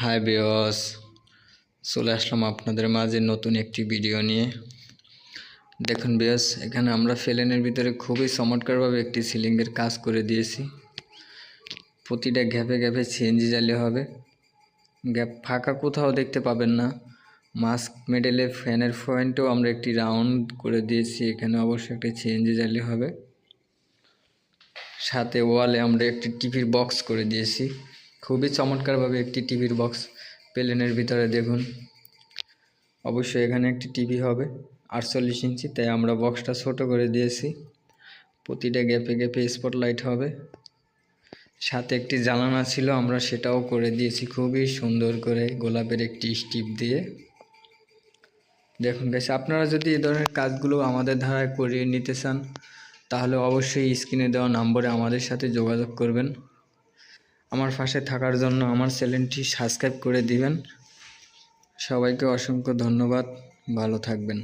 Hi viewers, চলে আসলাম আপনাদের মাঝে নতুন একটি ভিডিও নিয়ে। দেখুন ভিউয়ার্স, এখানে আমরা ফেলেনের ভিতরে খুবই চমৎকারভাবে একটি সিলিংয়ের কাজ করে দিয়েছি। প্রতিটা গ্যাপে গ্যাপে সিএনজি জালি হবে, গ্যাপ ফাঁকা কোথাও দেখতে পাবেন না। মাস্ক মেডেলে ফ্যানের পয়েন্টেও আমরা একটি রাউন্ড করে দিয়েছি, এখানে অবশ্যই একটি সিএনজি জালি হবে। সাথে ওয়ালে আমরা একটি টিভির বক্স করে দিয়েছি, খুবই চমৎকারভাবে একটি টিভির বক্স প্লেনের ভিতরে। দেখুন, অবশ্যই এখানে একটি টিভি হবে 48 ইঞ্চি, তাই আমরা বক্সটা ছোট করে দিয়েছি। প্রতিটা গ্যাপে গ্যাপে স্পটলাইট হবে, সাথে একটি জানালা ছিল, আমরা সেটাও করে দিয়েছি খুবই সুন্দর করে গোলাপের একটি স্টিপ দিয়ে। দেখুন গাইস, আপনারা যদি এই ধরনের কাজগুলো আমাদের ধারায় করিয়ে নিতে চান তাহলে অবশ্যই স্ক্রিনে দেওয়া নম্বরে আমাদের সাথে যোগাযোগ করবেন। আমার পাশে থাকার জন্য আমার চ্যানেলটি সাবস্ক্রাইব করে দিবেন। সবাইকে অসংখ্য ধন্যবাদ, ভালো থাকবেন।